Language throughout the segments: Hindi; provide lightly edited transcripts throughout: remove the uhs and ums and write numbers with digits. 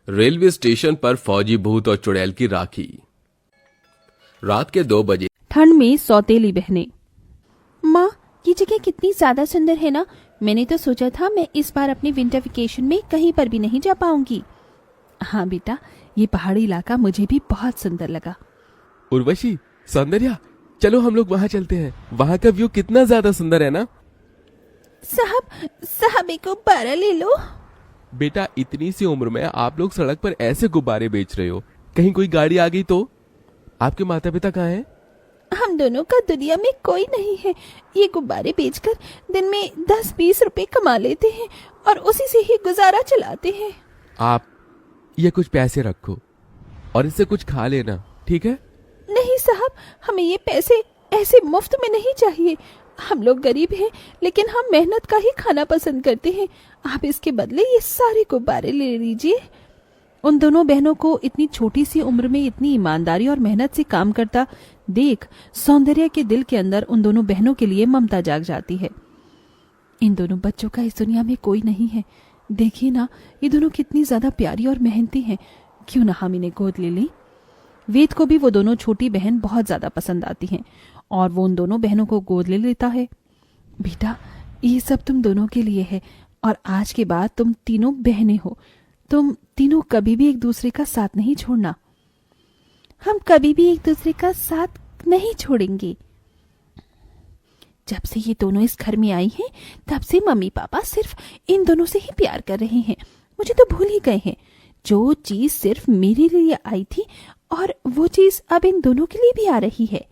रेलवे स्टेशन पर फौजी भूत और चुड़ैल की राखी। रात के 2 बजे। ठंड में सौतेली बहनें। माँ, ये जगह कितनी ज्यादा सुंदर है ना। मैंने तो सोचा था मैं इस बार अपने विंटर वेकेशन में कहीं पर भी नहीं जा पाऊंगी। हाँ बेटा, ये पहाड़ी इलाका मुझे भी बहुत सुंदर लगा। उर्वशी, सौंदर्या, चलो हम लोग वहाँ चलते हैं। वहाँ का व्यू कितना ज्यादा सुंदर है ना। साहब एक गुब्बारा ले लो। बेटा, इतनी सी उम्र में आप लोग सड़क पर ऐसे गुब्बारे बेच रहे हो, कहीं कोई गाड़ी आ गई तो? आपके माता पिता कहाँ हैं? हम दोनों का दुनिया में कोई नहीं है। ये गुब्बारे बेचकर दिन में 10-20 रुपए कमा लेते हैं और उसी से ही गुजारा चलाते हैं। आप ये कुछ पैसे रखो और इससे कुछ खा लेना, ठीक है? नहीं साहब, हमें ये पैसे ऐसे मुफ्त में नहीं चाहिए। हम लोग गरीब हैं, लेकिन हम मेहनत का ही खाना पसंद करते हैं। आप इसके बदले ये सारे गुब्बारे ले लीजिए। उन दोनों बहनों को इतनी छोटी सी उम्र में इतनी ईमानदारी और मेहनत से काम करता देख सौंदर्या के दिल के अंदर उन दोनों बहनों के लिए ममता जाग जाती है। इन दोनों बच्चों का इस दुनिया में कोई नहीं है। देखिए ना, ये दोनों कितनी ज्यादा प्यारी और मेहनती हैं। क्यों ना हम इन्हें गोद ले लें। वेद को भी वो दोनों छोटी बहन बहुत ज्यादा पसंद आती हैं और वो उन दोनों बहनों को गोद ले लेता है। बेटा, ये सब तुम दोनों के लिए है और आज के बाद तुम तीनों बहनें हो। तुम तीनों कभी भी एक दूसरे का साथ नहीं छोड़ना। हम कभी भी एक दूसरे का साथ नहीं छोड़ेंगे। जब से ये दोनों इस घर में आई हैं, तब से मम्मी पापा सिर्फ इन दोनों से ही प्यार कर रहे हैं। मुझे तो भूल ही गए हैं। जो चीज सिर्फ मेरे लिए आई थी और वो चीज अब इन दोनों के लिए भी आ रही है।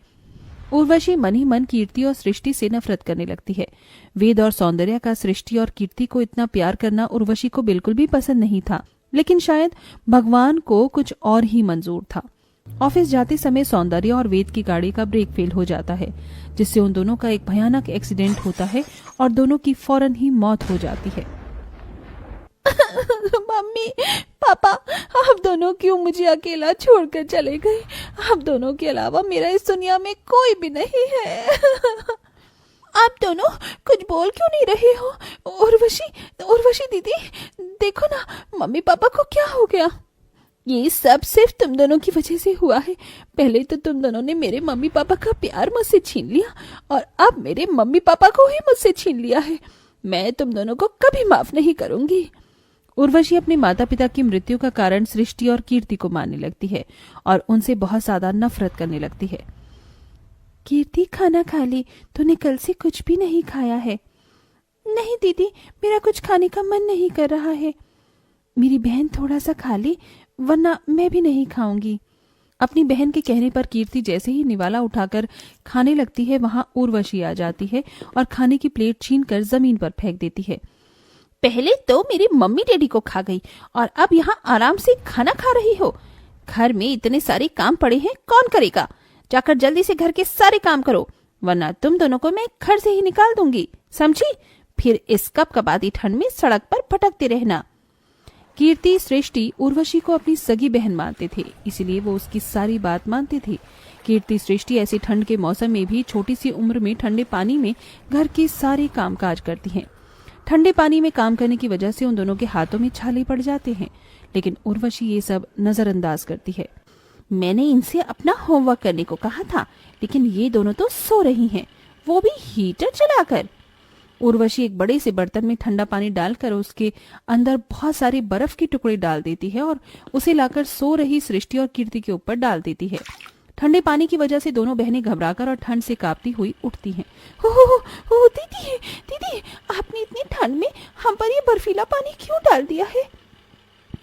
उर्वशी मन ही मन कीर्ति और सृष्टि से नफरत करने लगती है। वेद और सौंदर्या का सृष्टि और कीर्ति को इतना प्यार करना उर्वशी को बिल्कुल भी पसंद नहीं था, लेकिन शायद भगवान को कुछ और ही मंजूर था। ऑफिस जाते समय सौंदर्या और वेद की गाड़ी का ब्रेक फेल हो जाता है, जिससे उन दोनों का एक भयानक एक्सीडेंट होता है और दोनों की फौरन ही मौत हो जाती है। मम्मी पापा, आप दोनों क्यों मुझे अकेला छोड़कर चले गए? आप दोनों के अलावा मेरा इस दुनिया में कोई भी नहीं है। आप दोनों कुछ बोल क्यों नहीं रहे हो? उर्वशी दीदी, देखो ना, मम्मी पापा को क्या हो गया? ये सब सिर्फ तुम दोनों की वजह से हुआ है। पहले तो तुम दोनों ने मेरे मम्मी पापा का प्यार मुझसे छीन लिया और अब मेरे मम्मी पापा को ही मुझसे छीन लिया है। मैं तुम दोनों को कभी माफ नहीं करूंगी। उर्वशी अपने माता पिता की मृत्यु का कारण सृष्टि और कीर्ति को मानने लगती है और उनसे बहुत ज्यादा नफरत करने लगती है। कीर्ति, खाना खा ले, तूने कल से कुछ भी नहीं खाया है। नहीं दीदी, मेरा कुछ खाने का मन नहीं कर रहा है। मेरी बहन थोड़ा सा खा ले, वरना मैं भी नहीं खाऊंगी। अपनी बहन के कहने पर कीर्ति जैसे ही निवाला उठाकर खाने लगती है, वहां उर्वशी आ जाती है और खाने की प्लेट छीनकर जमीन पर फेंक देती है। पहले तो मेरी मम्मी डैडी को खा गई और अब यहाँ आराम से खाना खा रही हो। घर में इतने सारे काम पड़े हैं, कौन करेगा? जाकर जल्दी से घर के सारे काम करो, वरना तुम दोनों को मैं घर से ही निकाल दूंगी, समझी? फिर इस कपकपाती ठंड में सड़क पर भटकते रहना। कीर्ति, सृष्टि उर्वशी को अपनी सगी बहन मानते थे, इसलिए वो उसकी सारी बात मानते थे। कीर्ति, सृष्टि ऐसी ठंड के मौसम में भी छोटी सी उम्र में ठंडे पानी में घर के सारे कामकाज करती हैं। ठंडे पानी में काम करने की वजह से उन दोनों के हाथों में छाले पड़ जाते हैं, लेकिन उर्वशी ये सब नजरअंदाज करती है। मैंने इनसे अपना होमवर्क करने को कहा था, लेकिन ये दोनों तो सो रही हैं, वो भी हीटर चलाकर। उर्वशी एक बड़े से बर्तन में ठंडा पानी डालकर उसके अंदर बहुत सारे बर्फ के टुकड़े डाल देती है और उसे लाकर सो रही सृष्टि और कीर्ति के ऊपर डाल देती है। ठंडे पानी की वजह से दोनों बहनें घबराकर और ठंड से कांपती हुई उठती हैं। हो दीदी, आपने इतनी ठंड में हम पर ये बर्फीला पानी क्यों डाल दिया है?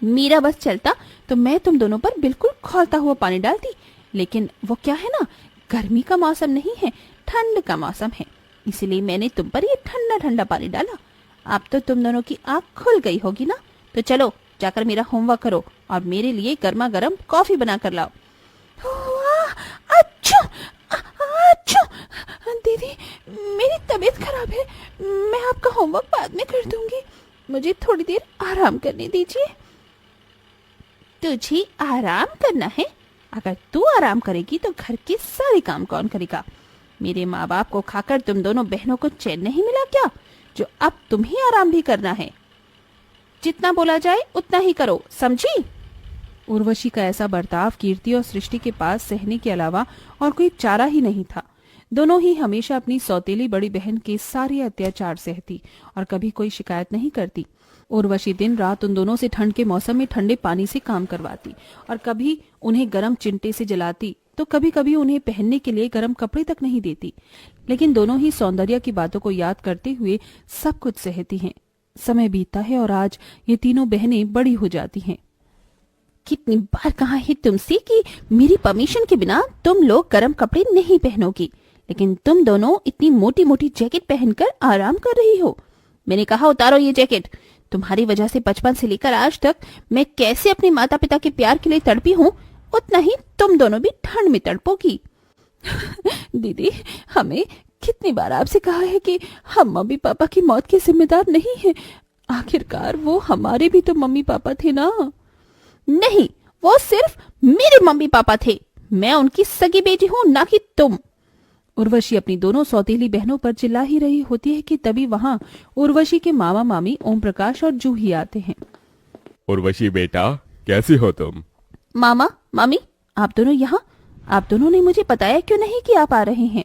मेरा बस चलता तो मैं तुम दोनों पर बिल्कुल खौलता हुआ पानी डालती, लेकिन वो क्या है ना, गर्मी का मौसम नहीं है, ठंड का मौसम है, इसलिए मैंने तुम पर ये ठंडा ठंडा पानी डाला। अब तो तुम दोनों की आँख खुल गई होगी ना, तो चलो जाकर मेरा होमवर्क करो और मेरे लिए गर्मा गर्म कॉफी बना कर लाओ। अच्छा दीदी, मेरी तबीयत खराब है, मैं आपका होमवर्क बाद में कर दूंगी, मुझे थोड़ी देर आराम करने दीजिए। तुझे आराम करना है? अगर तू आराम करेगी तो घर के सारे काम कौन करेगा? मेरे माँ बाप को खाकर तुम दोनों बहनों को चैन नहीं मिला क्या, जो अब तुम्हें आराम भी करना है? जितना बोला जाए उतना ही करो, समझी? उर्वशी का ऐसा बर्ताव कीर्ति और सृष्टि के पास सहने के अलावा और कोई चारा ही नहीं था। दोनों ही हमेशा अपनी सौतेली बड़ी बहन के सारे अत्याचार सहती और कभी कोई शिकायत नहीं करती। उर्वशी दिन रात उन दोनों से ठंड के मौसम में ठंडे पानी से काम करवाती और कभी उन्हें गर्म चिंटे से जलाती तो कभी कभी उन्हें पहनने के लिए गर्म कपड़े तक नहीं देती। लेकिन दोनों ही सौंदर्य की बातों को याद करते हुए सब कुछ सहती हैं। समय बीतता है और आज ये तीनों बहनें बड़ी हो जाती हैं। कितनी बार कहा है तुमसे कि मेरी परमिशन के बिना तुम लोग गर्म कपड़े नहीं पहनोगी, लेकिन तुम दोनों इतनी मोटी मोटी जैकेट पहनकर आराम कर रही हो। मैंने कहा उतारो ये जैकेट। तुम्हारी वजह से बचपन से लेकर आज तक मैं कैसे अपने माता पिता के प्यार के लिए तड़पी हूँ, उतना ही तुम दोनों भी ठंड में तड़पोगी। दीदी, हमें कितनी बार आपसे कहा है कि हम मम्मी पापा की मौत के जिम्मेदार नहीं हैं। आखिरकार वो हमारे भी तो मम्मी पापा थे ना। नहीं, वो सिर्फ मेरे मम्मी पापा थे। मैं उनकी सगी बेटी हूँ, ना कि तुम। उर्वशी अपनी दोनों सौतेली बहनों पर चिल्ला ही रही होती है कि तभी वहाँ उर्वशी के मामा मामी ओम प्रकाश और जूही आते हैं। उर्वशी बेटा, कैसी हो तुम? मामा मामी, आप दोनों यहाँ? आप दोनों ने मुझे बताया क्यों नहीं कि आप आ रहे हैं?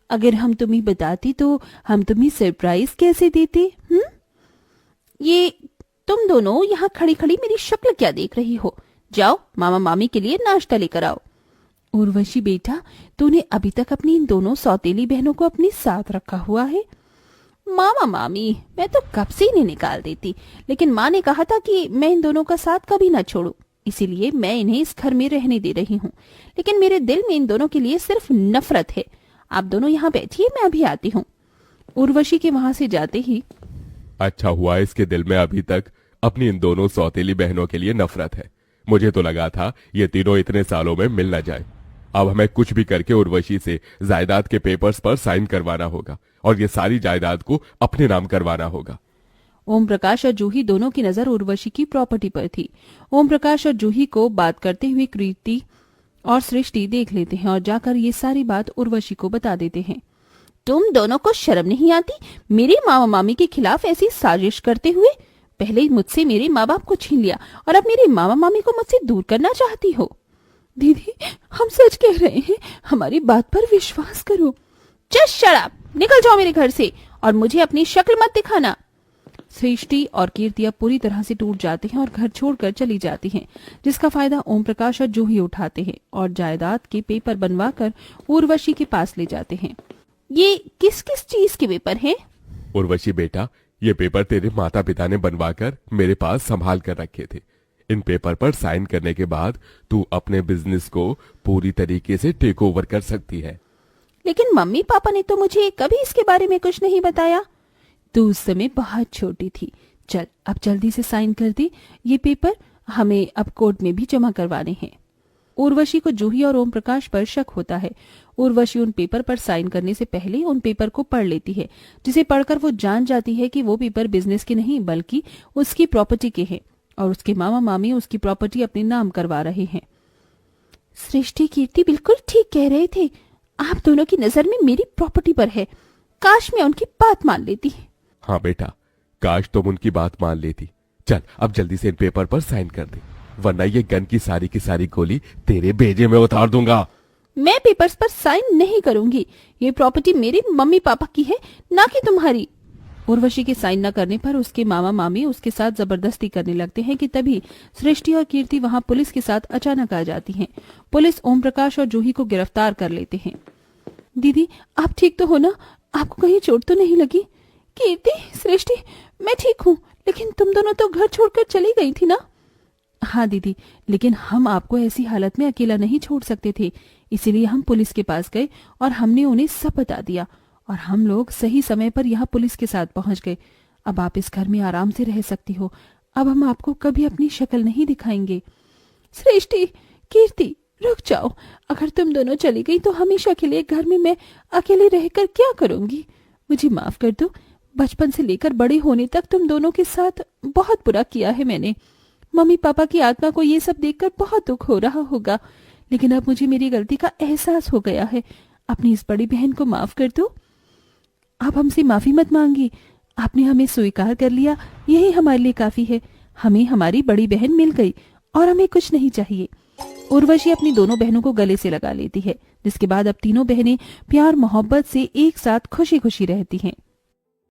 अगर हम तुम्हें बताती तो हम तुम्हें सरप्राइज कैसे देते? ये तुम दोनों यहाँ खड़ी खड़ी मेरी शक्ल क्या देख रही हो? जाओ मामा मामी के लिए नाश्ता लेकर आओ। उर्वशी बेटा, तूने अभी तक अपनी इन दोनों सौतेली बहनों को अपने साथ रखा हुआ है? मामा मामी, मैं तो कब से इन्हें निकाल देती, लेकिन माँ ने कहा था कि मैं इन दोनों का साथ कभी न छोड़ूं, इसीलिए मैं इन्हें इस घर में रहने दे रही हूँ। लेकिन मेरे दिल में इन दोनों के लिए सिर्फ नफरत है। आप दोनों यहाँ बैठिए, मैं अभी आती हूँ। उर्वशी के वहां से जाते ही, अच्छा हुआ इसके दिल में अभी तक अपनी इन दोनों सौतेली बहनों के लिए नफरत है। मुझे तो लगा था ये तीनों इतने सालों में मिल न जाए। अब हमें कुछ भी करके उर्वशी से जायदाद के पेपर्स पर साइन करवाना होगा और ये सारी जायदाद को अपने नाम करवाना होगा। ओम प्रकाश और जूही दोनों की नजर उर्वशी की प्रॉपर्टी पर थी। ओम प्रकाश और जूही को बात करते हुए कीर्ति और सृष्टि देख लेते हैं और जाकर ये सारी बात उर्वशी को बता देते हैं। तुम दोनों को शर्म नहीं आती मेरे मामा मामी के खिलाफ ऐसी साजिश करते हुए? पहले मुझसे मेरे माँ बाप को छीन लिया और अब मेरे मामा मामी को मुझसे दूर करना चाहती हो। दीदी, हम सच कह रहे हैं, हमारी बात पर विश्वास करो। जस्ट शट अप, निकल जाओ मेरे घर से और मुझे अपनी शक्ल मत दिखाना। सृष्टि और कीर्ति अब पूरी तरह से टूट जाते हैं और घर छोड़कर चली जाती हैं, जिसका फायदा ओम प्रकाश और जूही उठाते हैं और जायदाद के पेपर बनवाकर उर्वशी के पास ले जाते हैं। ये किस किस चीज के पेपर हैं? उर्वशी बेटा, ये पेपर तेरे माता पिता ने बनवाकर मेरे पास संभाल कर रखे थे। इन पेपर पर साइन करने के बाद तू अपने बिजनेस को पूरी तरीके से टेक ओवर कर सकती है। लेकिन मम्मी पापा ने तो मुझे कभी इसके बारे में कुछ नहीं बताया। तू उस समय बहुत छोटी थी। चल, अब जल्दी से साइन कर दे। ये पेपर हमें अब कोर्ट में भी जमा करवाने हैं। उर्वशी को जूही और ओम प्रकाश पर शक होता है। उर्वशी उन पेपर पर साइन करने से पहले उन पेपर को पढ़ लेती है, जिसे पढ़कर वो जान जाती है कि वो पेपर बिजनेस के नहीं बल्कि उसकी प्रॉपर्टी के हैं और उसके मामा मामी उसकी प्रॉपर्टी अपने नाम करवा रहे हैं। सृष्टि कीर्ति बिल्कुल ठीक कह रहे थे। आप दोनों की नजर में मेरी प्रॉपर्टी पर है। काश मैं उनकी बात मान लेती। हाँ बेटा, काश तुम उनकी बात मान लेती। चल, अब जल्दी से इन पेपर पर साइन कर दे, वरना ये गन की सारी गोली तेरे भेजे में उतार दूंगा। मैं पेपर्स पर साइन नहीं करूंगी। ये प्रॉपर्टी मेरे मम्मी पापा की है, ना कि तुम्हारी। उर्वशी के साइन न करने पर उसके मामा मामी उसके साथ जबरदस्ती करने लगते हैं कि तभी सृष्टि और कीर्ति वहां पुलिस के साथ अचानक आ जाती हैं। पुलिस ओम प्रकाश और जूही को गिरफ्तार कर लेते हैं। दीदी, आप ठीक तो हो ना? आपको कहीं चोट तो नहीं लगी? कीर्ति, सृष्टि, मैं ठीक हूँ, लेकिन तुम दोनों तो घर छोड़कर चली गई थी ना? हाँ दीदी, लेकिन हम आपको ऐसी हालत में अकेला नहीं छोड़ सकते थे, इसीलिए हम पुलिस के पास गए और हमने उन्हें सब बता दिया और हम लोग सही समय पर यहाँ पुलिस के साथ पहुंच गए। अब आप इस घर में आराम से रह सकती हो। अब हम आपको कभी अपनी शक्ल नहीं दिखाएंगे। सृष्टि, कीर्ति, रुक जाओ। अगर तुम दोनों चली गई तो हमेशा के लिए घर में मैं अकेले रहकर क्या करूंगी? मुझे माफ कर दो। बचपन से लेकर बड़े होने तक तुम दोनों के साथ बहुत बुरा किया है मैंने। मम्मी पापा की आत्मा को ये सब देखकर बहुत दुख हो रहा होगा, लेकिन अब मुझे मेरी गलती का एहसास हो गया है। अपनी इस बड़ी बहन को माफ कर दो। आप हमसे माफी मत मांगी। आपने हमें स्वीकार कर लिया, यही हमारे लिए काफी है। हमें हमारी बड़ी बहन मिल गई और हमें कुछ नहीं चाहिए। उर्वशी अपनी दोनों बहनों को गले से लगा लेती है, जिसके बाद अब तीनों बहनें प्यार मोहब्बत से एक साथ खुशी खुशी रहती हैं।